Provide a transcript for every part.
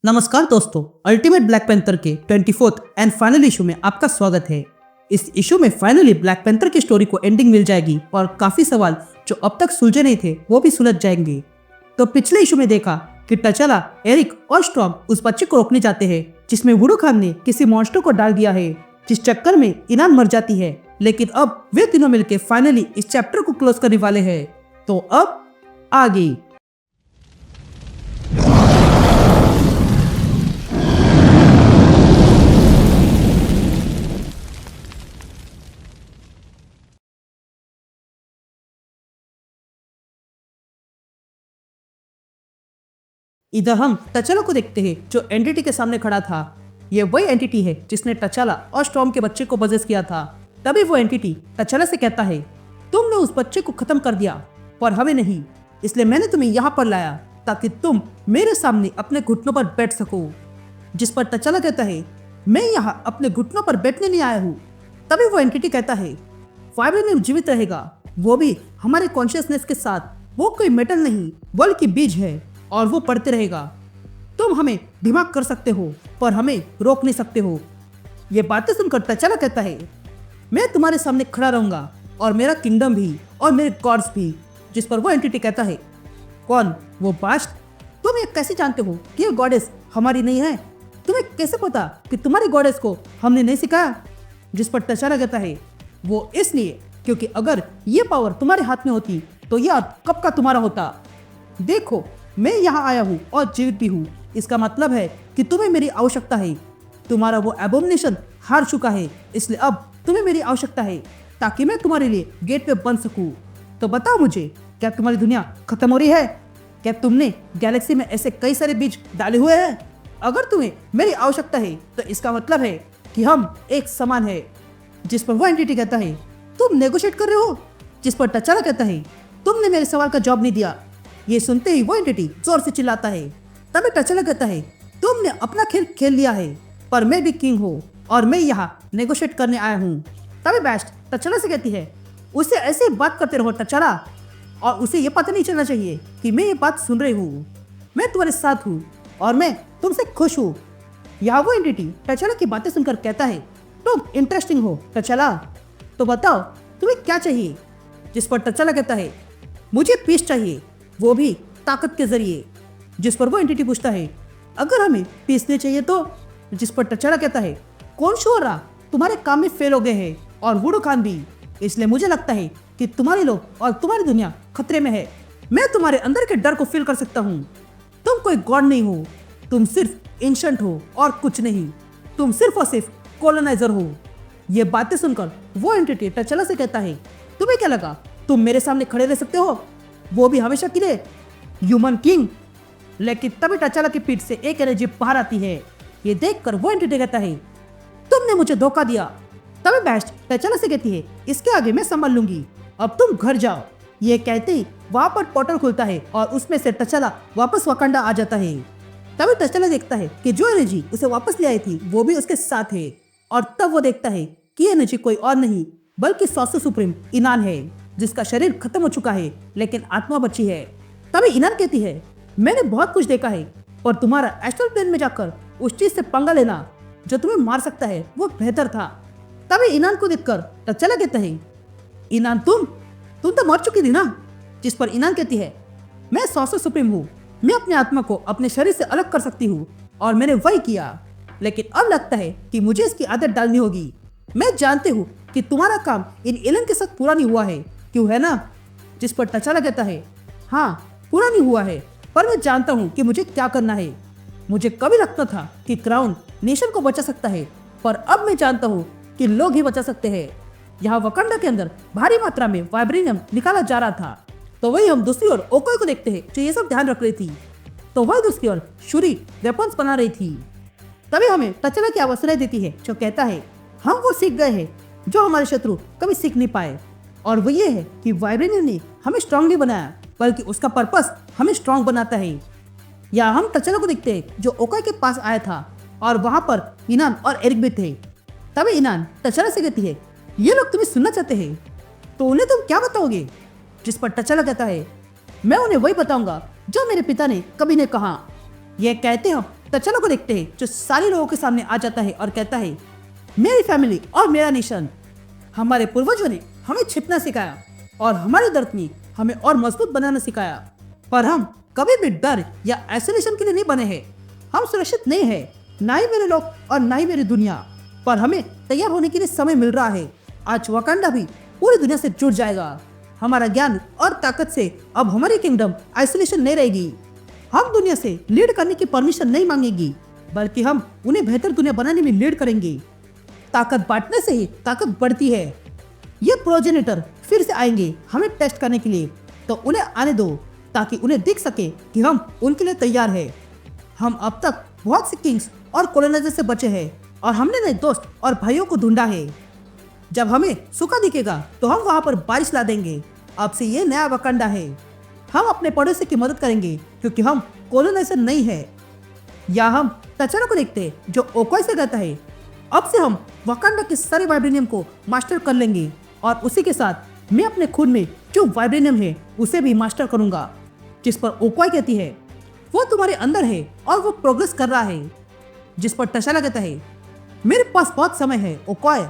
नमस्कार दोस्तों, ultimate black panther के 24th एंड फाइनल इशू में आपका स्वागत है। इस इशू में फाइनली ब्लैक पैंथर की स्टोरी को एंडिंग मिल जाएगी और काफी सवाल जो अब तक सुलझे नहीं थे वो भी सुलझ जाएंगे। तो पिछले इशू में देखा कि टचाला, एरिक और स्टॉर्म उस बच्चे को रोकने जाते हैं जिसमें वुडू खान ने किसी मॉन्स्टर को डाल दिया है, जिस चक्कर में इनान मर जाती है। लेकिन अब वे तीनों मिलकर फाइनली इस चैप्टर को क्लोज करने वाले हैं। तो अब आगे इधर हम टचाला को देखते हैं जो एंटिटी के सामने खड़ा था। ये वही एंटिटी है जिसने टचाला और स्टॉर्म के बच्चे को पजेस किया था। तभी वो एंटिटी टचाला से कहता है, तुमने उस बच्चे को खत्म कर दिया पर हमें नहीं, इसलिए मैंने तुम्हें यहाँ पर लाया ताकि तुम मेरे सामने अपने घुटनों पर बैठ सको। जिस पर टचाला कहता है, मैं यहाँ अपने घुटनों पर बैठने नहीं आया हूँ। तभी वो एंटिटी कहता है, वाइब्रेनियम जीवित रहेगा, वो भी हमारे कॉन्शियसनेस के साथ। वो कोई मेटल नहीं बल्कि बीज है और वो पढ़ते रहेगा। तुम हमें दिमाग कर सकते हो पर हमें रोक नहीं सकते हो। ये बातें सुनकर टचाला कहता है, मैं तुम्हारे सामने खड़ा रहूंगा और मेरा किंगडम भी और मेरे गॉड्स भी। जिस पर वो एंटिटी कहता है, कौन? वो पास्ट? तुम ये कैसे जानते हो कि ये गॉडेस हमारी नहीं है? तुम्हें कैसे पता कि तुम्हारी गॉडेस को हमने नहीं सिखाया? जिस पर टचाला कहता है, वो इसलिए क्योंकि अगर ये पावर तुम्हारे हाथ में होती तो ये कब का तुम्हारा होता। देखो, मैं यहाँ आया हूँ और जीवित भी हूँ, इसका मतलब है कि तुम्हें मेरी आवश्यकता है। तुम्हारा वो एबोमिनेशन हार चुका है, इसलिए अब तुम्हें मेरी आवश्यकता है ताकि मैं तुम्हारे लिए गेट पे बन सकूँ। तो बताओ मुझे, क्या तुम्हारी दुनिया खत्म हो रही है? क्या तुमने गैलेक्सी में ऐसे कई सारे बीज डाले हुए हैं? अगर तुम्हें मेरी आवश्यकता है तो इसका मतलब है कि हम एक समान है। जिस पर वो एंटिटी कहता है, तुम नेगोशिएट कर रहे हो? जिस पर टचाला कहता है, तुमने मेरे सवाल का जवाब नहीं दिया। ये सुनते ही वो एंटिटी जोर से चिल्लाता है। तभी टचाला कहता है, तुमने अपना खेल खेल लिया है पर मैं भी किंग हूँ और मैं यहाँ नेगोशिएट करने आया हूँ। तभी बेस्ट टचाला से कहती है, उससे ऐसे बात करते रहो टचाला, और उसे ये पता नहीं चलना चाहिए कि मैं ये बात सुन रही हूँ। मैं तुम्हारे साथ हूँ और मैं तुमसे खुश हूँ। यहाँ वो एंटिटी टचाला की बातें सुनकर कहता है, तुम इंटरेस्टिंग हो टचाला, तो बताओ तुम्हें क्या चाहिए? जिस पर टचाला कहता है, मुझे पीस चाहिए, वो भी ताकत के जरिए। जिस पर वो एंटिटी पूछता है, अगर हमें पीसने चाहिए तो? जिस पर टचाला कहता है, कौन श्योर रहा, तुम्हारे काम में फेल हो गए हैं और वुडू खान भी, इसलिए मुझे लगता है कि तुम्हारे लोग और तुम्हारी दुनिया खतरे में है। मैं तुम्हारे अंदर के डर को फील कर सकता हूँ। तुम कोई गॉड नहीं हो, तुम सिर्फ एंशंट हो और कुछ नहीं। तुम सिर्फ और सिर्फ कॉलोनाइजर हो। ये बातें सुनकर वो एंटिटी टचाला से कहता है, तुम्हें क्या लगा तुम मेरे सामने खड़े रह सकते हो, वो भी हमेशा के लिए? Human king. लेकिन तभी टचाला की पीठ से एक एनर्जी बाहर आती है। ये देखकर वो एंटिटी कहता है, तुमने मुझे धोखा दिया। तभी बेस्ट टचाला से कहती है, इसके आगे मैं संभाल लूंगी, अब तुम घर जाओ। ये कहते ही वहां पर पोर्टल खुलता है और उसमें से टचाला वापस वाकांडा आ जाता है। तभी टचाला देखता है कि जो एनर्जी उसे वापस ले आई थी वो भी उसके साथ है, और तब वो देखता है कि एनर्जी कोई और नहीं बल्कि सॉर्सर सुप्रीम इनान है, जिसका शरीर खत्म हो चुका है लेकिन आत्मा बची है। तभी इनान कहती है, मैंने बहुत कुछ देखा है और तुम्हारा एस्ट्रल प्लेन में जाकर उस चीज से पंगा लेना जो तुम्हें मार सकता है वो बेहतर था। तभी इनान को देखकर टचाला कहता है, इनान तुम तो मर चुकी थी ना? जिस पर इनान कहती है, मैं सॉर्सर सुप्रीम हूँ, मैं अपनी आत्मा को अपने शरीर से अलग कर सकती हूँ और मैंने वही किया, लेकिन अब लगता है कि मुझे इसकी आदत डालनी होगी। मैं जानती हूँ कि तुम्हारा काम इन एलियन के साथ पूरा नहीं हुआ है, क्यों है ना? जिस पर टचाला कहता है, हाँ पूरा नहीं हुआ है, पर मैं जानता हूँ कि मुझे क्या करना है। मुझे कभी लगता था कि क्राउन नेशन को बचा सकता है, पर अब मैं जानता हूँ कि लोग ही बचा सकते हैं। यहाँ वकांडा के अंदर भारी मात्रा में वाइब्रेनियम निकाला जा रहा था। तो वही हम दूसरी ओर ओकोई को देखते हैं जो ये सब ध्यान रख रही थी। तो वही दूसरी ओर शूरी वेपन्स बना रही थी। तभी हमें टचाला की आवाज सुनाई देती है जो कहता है, हम वो सीख गए हैं जो हमारे शत्रु कभी सीख नहीं पाए, और वो ये है कि वाइब्रेनियम ने हमें स्ट्रांग नहीं बनाया बल्कि उसका पर्पस हमें स्ट्रांग बनाता है। या हम टचाला को देखते हैं जो ओकोई के पास आया था और वहां पर इनान और एरिक भी थे। तभी इनान टचाला से कहती है, ये लोग तुम्हें सुनना चाहते हैं तो उन्हें तुम क्या बताओगे? जिस पर टचाला कहता है, मैं उन्हें वही बताऊंगा जो मेरे पिता ने कभी नहीं कहा। ये कहते हम तचाला को देखते हैं जो सारे लोगों के सामने आ जाता है और कहता है, मेरी फैमिली और मेरा नेशन। हमारे पूर्वजों ने हमें छिपना सिखाया और हमारे दर्द ने हमें और मजबूत बनाना सिखाया, पर हम कभी भी डर या आइसोलेशन के लिए नहीं बने हैं। हम सुरक्षित नहीं है, ना ही मेरे लोग और ना ही मेरी दुनिया, पर हमें तैयार होने के लिए समय मिल रहा है। आज वकांडा भी पूरी दुनिया से जुड़ जाएगा। हमारा ज्ञान और ताकत से अब हमारी किंगडम आइसोलेशन नहीं रहेगी। हम दुनिया से लीड करने की परमिशन नहीं मांगेगी, बल्कि हम उन्हें बेहतर दुनिया बनाने में लीड करेंगे। ताकत बांटने से ही ताकत बढ़ती है। ये प्रोजेनेटर फिर से आएंगे हमें टेस्ट करने के लिए, तो उन्हें आने दो ताकि उन्हें दिख सके कि हम उनके लिए तैयार हैं। हम अब तक बहुत से किंग्स और कॉलोनाइजर से बचे हैं और हमने नए दोस्त और भाइयों को ढूंढा है। जब हमें सूखा दिखेगा तो हम वहाँ पर बारिश ला देंगे। अब से ये नया वकांडा है। हम अपने पड़ोसी की मदद करेंगे क्योंकि हम कॉलोनाइजर नहीं है। या हम तचाला को देखते हैं जो ओकोई से कहता है, अब से हम वकांडा के सारे वाइब्रेनियम को मास्टर कर लेंगे और उसी के साथ मैं अपने खून में जो वाइब्रेनियम है उसे भी मास्टर करूंगा। जिस पर ओकोई कहती है, वो तुम्हारे अंदर है और वो प्रोग्रेस कर रहा है। जिस पर तचाला कहता है, मेरे पास बहुत समय है ओकोई।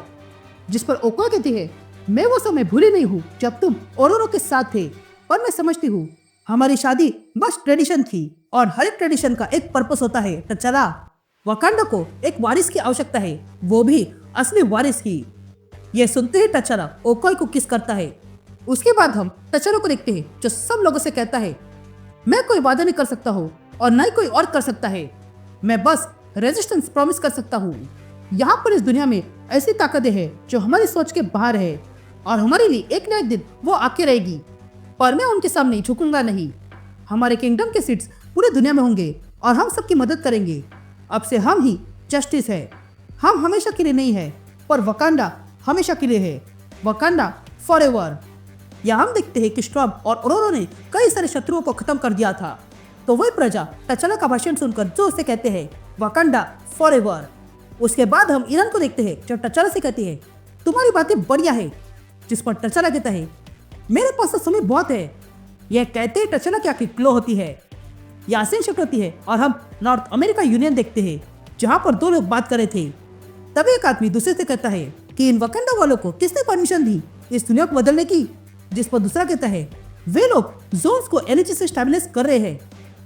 जिस पर ओकोई कहती है, मैं वो समय भूली नहीं हूँ जब तुम ओरोरो के साथ थे, पर मैं समझती हूँ हमारी शादी बस ट्रेडिशन थी और हर एक ट्रेडिशन का एक पर्पस होता है। तचाला, वकांडा को एक वारिस की आवश्यकता है, वो भी असली वारिस की। ये सुनते ही तचाला ओकोई को किस करता है। उसके बाद हम तचाला को देखते हैं जो सब लोगों से कहता है, मैं कोई वादा नहीं कर सकता हूँ और न ही कोई और कर सकता है। मैं बस रेजिस्टेंस प्रॉमिस कर सकता हूँ। यहाँ पर इस दुनिया में ऐसी ताकतें हैं जो हमारी सोच के बाहर है और हमारे लिए एक न एक दिन वो आके रहेगी, पर मैं उनके सामने झुकूंगा नहीं। हमारे किंगडम के सीट्स पूरी दुनिया में होंगे और हम सबकी मदद करेंगे। अब से हम ही जस्टिस है। हम हमेशा के लिए नहीं है, पर वकांडा हमेशा के लिए है। Wakanda forever. या हम देखते हैं कि स्टॉर्म और ओरोरो ने कई सारे शत्रुओं को खत्म कर दिया था, तो वही प्रजा तचाला का भाषण सुनकर जोर से कहते हैं, वकांडा फॉरएवर। उसके बाद हम ईरान को देखते हैं जो तचाला से कहती है, तुम्हारी बातें बढ़िया है। जिस पर तचाला कहता है, मेरे पास तो समय बहुत है। यह कहते ही तचाला की आंखें ग्लो होती है। यासीन शिफ्ट होती है और हम नॉर्थ अमेरिका यूनियन देखते हैं जहाँ पर दो लोग बात कर रहे थे। तभी एक आदमी दूसरे से कहता है कि इन वकांडा वालों को किसने परमिशन दी इस दुनिया को बदलने की। जिस पर दूसरा कहता है, वे लोग जोन्स को एनर्जी से स्टेबलाइज कर रहे हैं।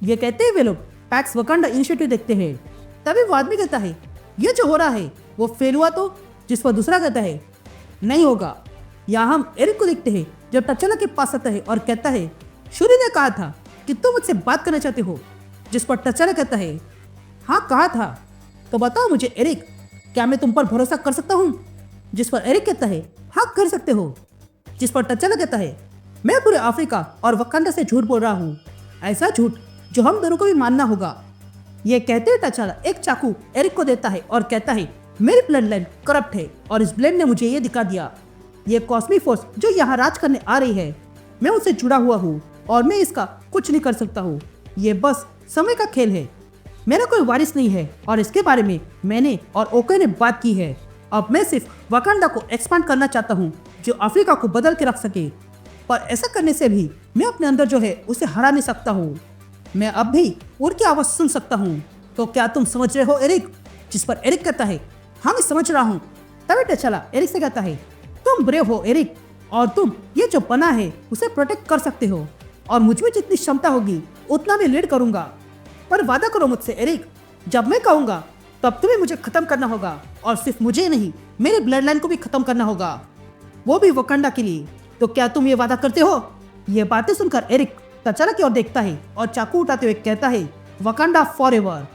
ये कहते हैं वे लोग पैक्स वकांडा इनिशिएटिव देखते हैं। तभी वो आदमी कहता है, ये जो हो रहा है वो फेल हुआ तो। जिस पर दूसरा कहता है, नहीं होगा। यहाँ हम एरिक को देखते हैं जब तचाला के पास आता है और कहता है, शूरी ने कहा था कि तुम मुझसे बात करना चाहते हो। जिस पर तचाला कहता है, हाँ कहा था, तो बताओ मुझे एरिक, क्या मैं तुम पर भरोसा कर सकता हूँ। जिस पर एरिक कहता है, हाँ कर सकते हो। जिस पर तचाला कहता है, मैं पूरे अफ्रीका और वकांडा से झूठ बोल रहा हूँ, ऐसा झूठ जो हम दोनों को भी मानना होगा। ये कहते हुए तचाला एक चाकू एरिक को देता है और कहता है, मेरी ब्लड लाइन करप्ट है और इस ब्लेड ने मुझे ये दिखा दिया। ये कॉस्मिक फोर्स जो यहाँ राज करने आ रही है, मैं उससे जुड़ा हुआ हूँ और मैं इसका कुछ नहीं कर सकता हूँ। ये बस समय का खेल है। मेरा कोई वारिस नहीं है और इसके बारे में मैंने और ओके ने बात की है। अब मैं सिर्फ वकांडा को एक्सपांड करना चाहता हूँ जो अफ्रीका को बदल के रख सके, पर ऐसा करने से भी मैं अपने अंदर जो है उसे हरा नहीं सकता हूँ। मैं अब भी उनकी आवाज़ सुन सकता हूँ। तो क्या तुम समझ रहे हो एरिक। जिस पर एरिक कहता है, हाँ मैं समझ रहा हूँ। तभी तचाला एरिक से कहता है, तुम ब्रेव हो एरिक और तुम ये जो बना है उसे प्रोटेक्ट कर सकते हो और मुझ में जितनी क्षमता होगी उतना मैं लीड करूंगा। पर वादा करो मुझसे एरिक, जब मैं कहूँगा तब तुम्हें मुझे खत्म करना होगा और सिर्फ मुझे नहीं, मेरे ब्लड लाइन को भी खत्म करना होगा, वो भी वकांडा के लिए। तो क्या तुम ये वादा करते हो। ये बातें सुनकर एरिक तचाला की ओर देखता है और चाकू उठाते हुए कहता है, Wakanda forever.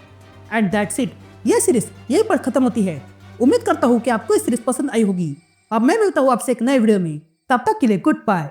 And that's it. ये सीरीज यहीं पर खत्म होती है। उम्मीद करता हूँ कि आपको ये सीरीज पसंद आई होगी। अब मैं मिलता हूँ आपसे एक नए वीडियो में, तब तक के लिए गुड बाय।